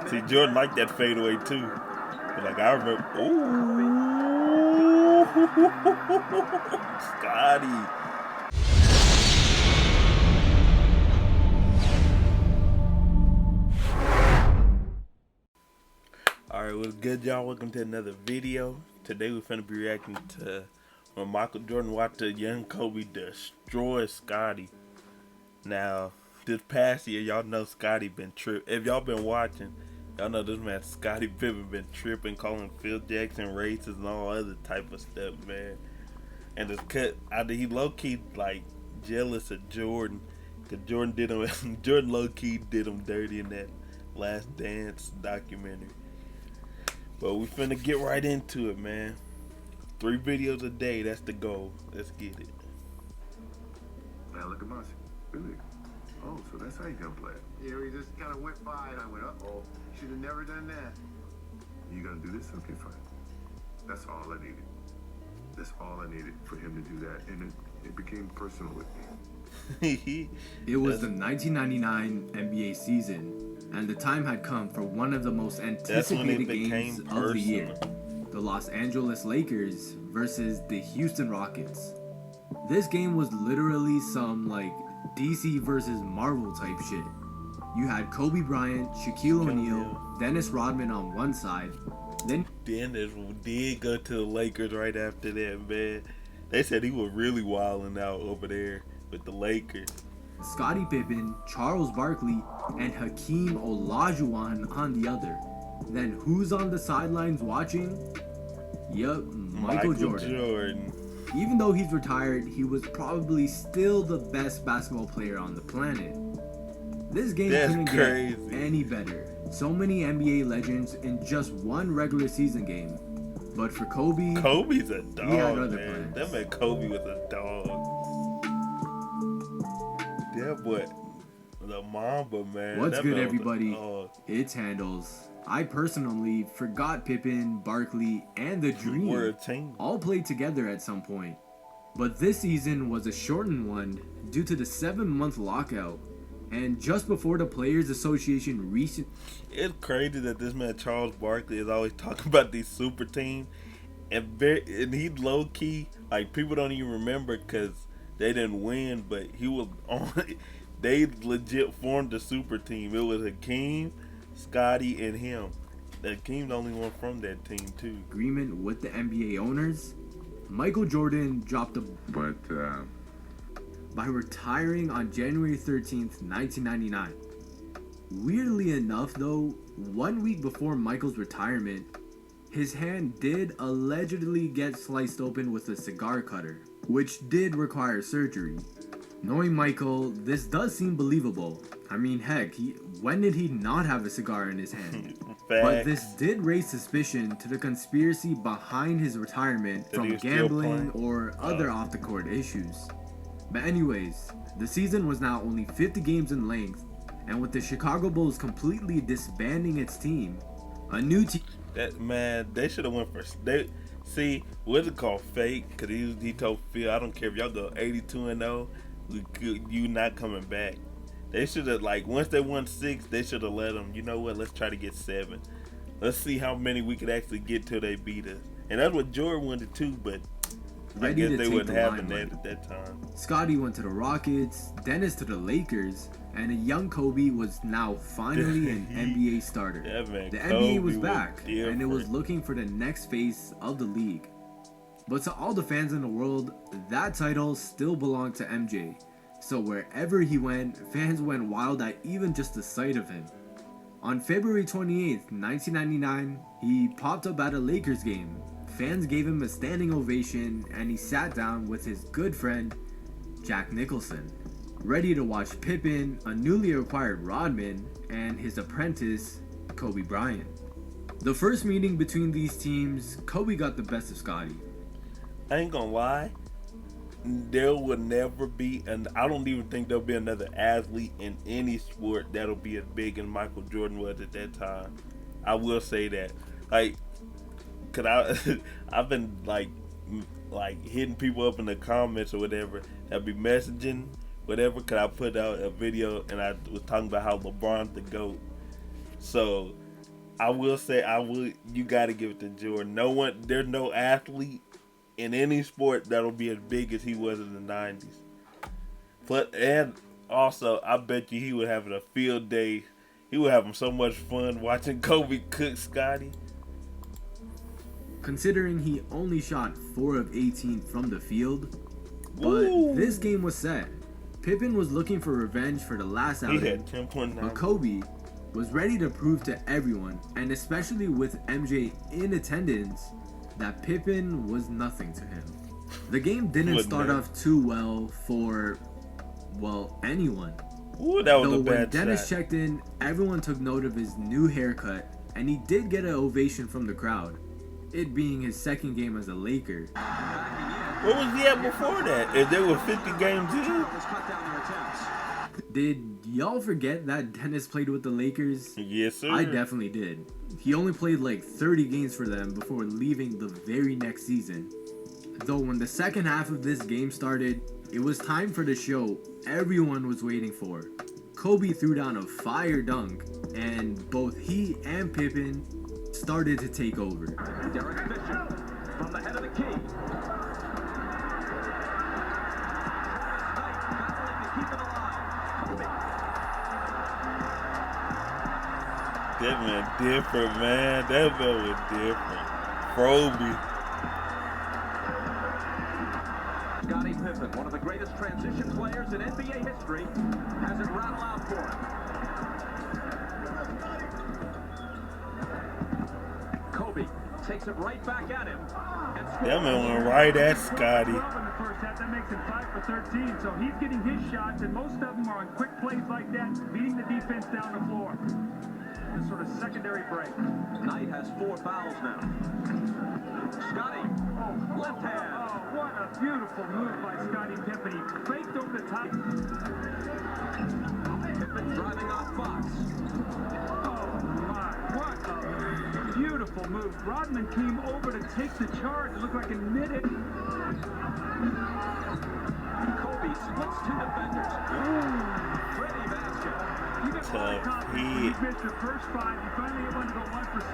See, Jordan liked that fadeaway too. But like I remember, Scotty. Alright, what's good, y'all? Welcome to another video. Today we're finna be reacting to when Michael Jordan watched a young Kobe destroy Scotty. Now, this past year, y'all know Scotty been tripping. If y'all been watching, y'all know this man Scotty Pippen been tripping, calling Phil Jackson racist and all other type of stuff, man. And it's cut. He low key like jealous of Jordan, cause Jordan did him. Jordan low key did him dirty in that Last Dance documentary. But we finna get right into it, man. 3 videos a day, that's the goal. Let's get it. Now look at Marcy. Really? Oh, so that's how you gonna play it. Yeah, we just kind of went by and I went, uh-oh, should have never done that. You gonna do this? Okay, fine. That's all I needed. That's all I needed for him to do that. And it became personal with me. It was the 1999 NBA season, and the time had come for one of the most anticipated games of the year. The Los Angeles Lakers versus the Houston Rockets. This game was literally some like DC versus Marvel type shit. You had Kobe Bryant, Shaquille O'Neal, Dennis Rodman on one side. Then Dennis did go to the Lakers right after that, man. They said he was really wilding out over there with the Lakers. Scottie Pippen, Charles Barkley, and Hakeem Olajuwon on the other. Then who's on the sidelines watching? Yup, Michael Jordan. Even though he's retired, he was probably still the best basketball player on the planet. This game couldn't get any better. So many NBA legends in just one regular season game. But for Kobe's a dog, he had other man. plans. That man Kobe was a dog. That boy, the Mamba, man. What's that good, man everybody? It's Handles. I personally forgot Pippen, Barkley, and the Dream all played together at some point. But this season was a shortened one due to the 7-month lockout. And just before the Players Association It's crazy that this man Charles Barkley is always talking about these super teams. And he low key, like people don't even remember because they didn't win, but he was on. They legit formed a super team. It was Hakeem, Scotty, and him. Hakeem's the only one from that team too. Agreement with the NBA owners. Michael Jordan dropped a by retiring on January 13th, 1999. Weirdly enough, though, 1 week before Michael's retirement, his hand did allegedly get sliced open with a cigar cutter, which did require surgery. Knowing Michael, this does seem believable. I mean, heck, when did he not have a cigar in his hand? But this did raise suspicion to the conspiracy behind his retirement from gambling or other off-the-court issues. But anyways, the season was now only 50 games in length, and with the Chicago Bulls completely disbanding its team, a new team... That man, they should have went for... See, what's it called? Fake? Because he told Phil, I don't care if y'all go 82-0, you not coming back. They should have, like, once they won 6, they should have let them, you know what, let's try to get 7. Let's see how many we could actually get till they beat us. And that's what Jordan wanted too, but I guess they wouldn't have that at that time. Scotty went to the Rockets, Dennis to the Lakers, and a young Kobe was now finally an NBA starter. The NBA was back, and it was looking for the next phase of the league. But to all the fans in the world, that title still belonged to MJ. So wherever he went, fans went wild at even just the sight of him. On February 28th, 1999, he popped up at a Lakers game. Fans gave him a standing ovation, and he sat down with his good friend, Jack Nicholson, ready to watch Pippen, a newly acquired Rodman, and his apprentice, Kobe Bryant. The first meeting between these teams, Kobe got the best of Scotty. I ain't gonna lie, there will never be, and I don't even think there'll be another athlete in any sport that'll be as big as Michael Jordan was at that time. I will say that. Like, cause I've been like hitting people up in the comments or whatever that be messaging whatever. Cause I put out a video and I was talking about how LeBron's the GOAT. So I will say, you got to give it to Jordan. There's no athlete in any sport that'll be as big as he was in the 90s. But, and also, I bet you he would have a field day. He would have so much fun watching Kobe cook Scotty. Considering he only shot 4 of 18 from the field, but Ooh. This game was set. Pippen was looking for revenge for the last outing. He had 10.9. But Kobe was ready to prove to everyone, and especially with MJ in attendance, that Pippen was nothing to him. The game didn't start off too well for, anyone. Ooh, that was a bad when Dennis shot. checked in, everyone took note of his new haircut, and he did get an ovation from the crowd, it being his second game as a Laker. Where was he at before that? If there were 50 games in? Did y'all forget that Dennis played with the Lakers? Yes, sir. I definitely did. He only played like 30 games for them before leaving the very next season. Though when the second half of this game started, it was time for the show everyone was waiting for. Kobe threw down a fire dunk, and both he and Pippen started to take over. Derek Fisher from the head of the key. That man different, man. That man was different. Froby. Scottie Pippen, one of the greatest transition players in NBA history, has it rattle out for him. Kobe takes it right back at him. That man went right at Scotty. In the first half, that makes him 5 for 13. So he's getting his shots, and most of them are on quick plays like that, beating the defense down the floor. This sort of secondary break. Knight has 4 fouls now. Scotty, left hand. Oh, what a beautiful move by Scottie Pippen. He faked over the top. Pippen driving off Fox. Oh, my. What a beautiful move. Rodman came over to take the charge. It looked like in mid-air. Kobe splits 2 defenders. Freddie basket. You got Tough confidence. hit. You missed your first 5. You finally able to go 1 for 6.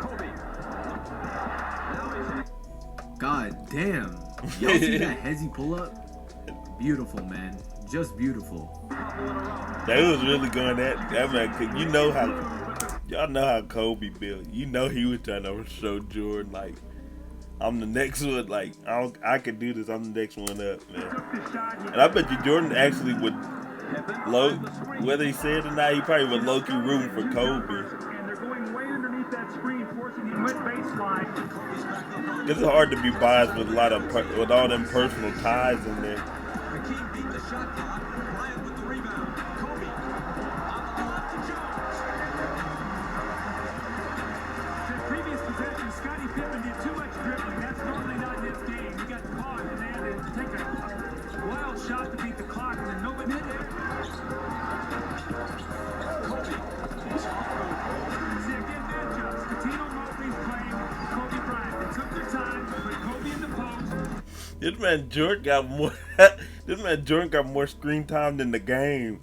Kobe. Now he's in. God damn. Y'all see that Hezzy pull up? Beautiful, man. Just beautiful. They was really going at that man. Cause y'all know how Kobe built. You know he was trying to show Jordan like, I'm the next one. Like I can do this. I'm the next one up, man. And I bet you Jordan actually would whether he said it or not, he probably would low-key rooting for Kobe. And they're going way underneath that screen, forcing him mid baseline. It's hard to be biased with with all them personal ties in there. Hakeem beat the shot clock. Bryant with the rebound. Kobe on the left to Jones. In previous possessions, Scottie Pippen did too much dribbling. That's normally not his game. He got caught and they had to take a wild shot to beat the clock, and then nobody did it. Kobe. He's off road. See, again, they're just. Catino Mobley's playing Kobe Bryant. They took their time, put Kobe in the post. This man Jordan got more screen time than the game.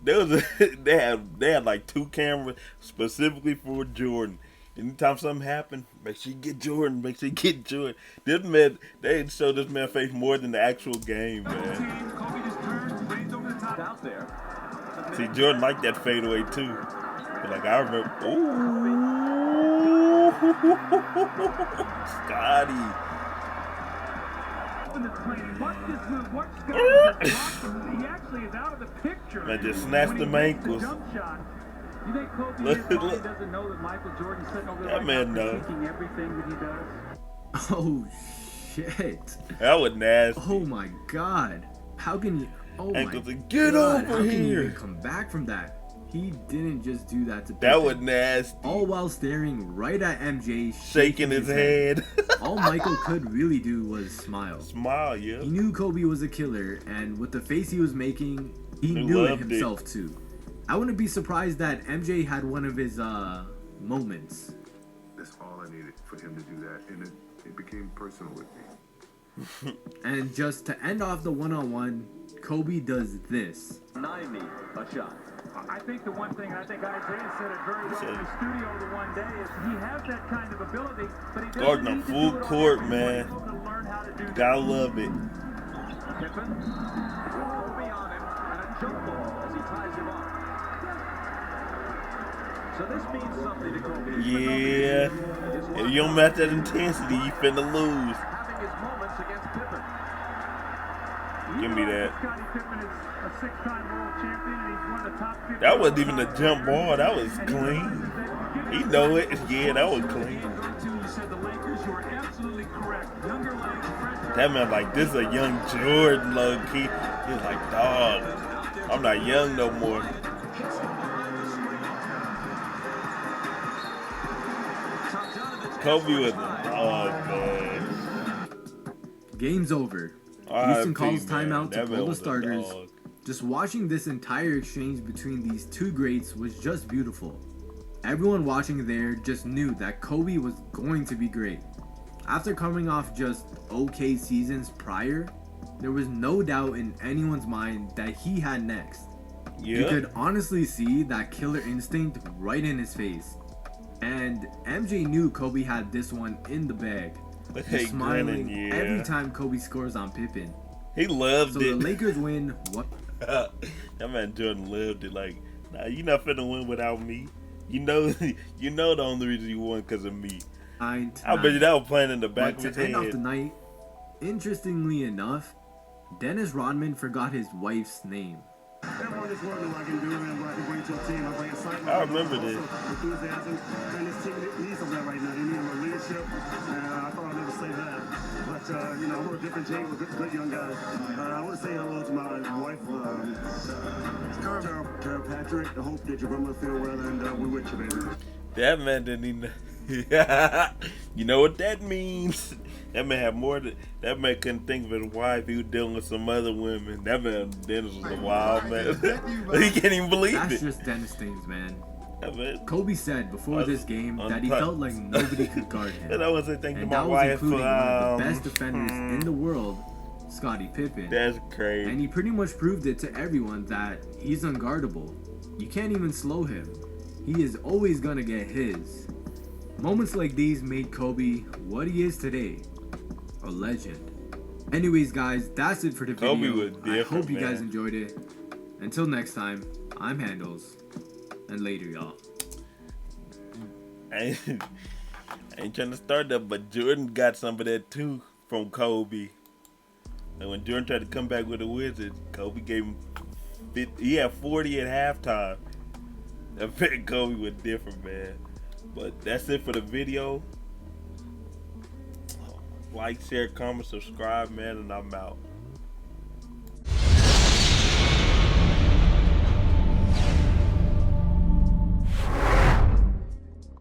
They had like 2 cameras specifically for Jordan. Anytime something happened, make sure you get Jordan. Make sure you get Jordan. This man, they showed this man face more than the actual game, man. Kobe just turned, raised over the top. Out there. See, Jordan liked that fadeaway too. But like I remember, Scotty. He actually is out of the picture. Man, just snatched them ankles. You think Kobe doesn't know that Michael Jordan's sitting over there That man knows. critiquing everything that he does? Oh, shit. That was nasty. Oh, my God. How can you... Oh, Ankles my and get God. over How can you here. even come back from that? He didn't just do that to Pippen. That was nasty. All while staring right at MJ, Shaking his head. All Michael could really do was smile. Smile, yeah. He knew Kobe was a killer, and with the face he was making, he knew it loved himself too. I wouldn't be surprised that MJ had one of his moments. That's all I needed for him to do that, and it became personal with me. And just to end off the one-on-one, Kobe does this. 90 a shot. I think the one thing, I think Isaiah said it very well in the studio the one day, is he has that kind of ability, but he doesn't guarding a need to full do it court, all. man. He's able to learn how to do that. Gotta love it. Pippen with Kobe on him and a jump ball as he ties him up. So this means something to Kobe. Yeah. If you don't match that intensity, you finna lose. Having his moments against Pippen. Give me that. Scottie Pippen is a six-time world champion, and he's one of the top 50. That wasn't even a jump ball. That was clean. He know it. Yeah, that was clean. You said the Lakers, you are absolutely correct. Younger legs, fresh. That man like, this is a young Jordan, low key. He's like, dog, I'm not young no more. Kobe was a dog, man. Game's over. Houston calls timeout to pull the starters. Just watching this entire exchange between these two greats was just beautiful. Everyone watching there just knew that Kobe was going to be great. After coming off just okay seasons prior, there was no doubt in anyone's mind that he had next. Yeah. You could honestly see that killer instinct right in his face. And MJ knew Kobe had this one in the bag. He's smiling every time Kobe scores on Pippen. He loved it. So the Lakers win. What? That man Jordan loved it. Like, nah, you not finna win without me. You know the only reason you won because of me. I bet you that was playing in the back of his head. To end off the night, interestingly enough, Dennis Rodman forgot his wife's name. Everyone is working what I can do and what I can bring to a team. I bring excitement. I remember this. Enthusiasm. And this team needs some of that right now. They need more leadership. And I thought I'd never say that. But, we're a different team. We're good young guys. I want to say hello to my wife, Tara Patrick. I hope that your grandma feel well, and we're with you, baby. That man didn't even... You know what that means? That man had more than... That man couldn't think of his wife. He was dealing with some other women. That man, Dennis, was a wild man. He can't even believe it. That's just Dennis things, man. Yeah, Kobe said before this game that he felt like nobody could guard him. And I wasn't thinking and my that was wife. including one of the best defenders in the world, Scottie Pippen. That's crazy. And he pretty much proved it to everyone that he's unguardable. You can't even slow him. He is always gonna get his. Moments like these made Kobe what he is today, a legend. Anyways, guys, that's it for the video. Kobe was different, I hope you guys man. enjoyed it. Until next time, I'm Handles, and later, y'all. I ain't trying to start that, but Jordan got some of that too from Kobe. And when Jordan tried to come back with the Wizards, Kobe gave him 50, he had 40 at halftime. I bet Kobe was different, man. But that's it for the video. Like, share, comment, subscribe, man, and I'm out.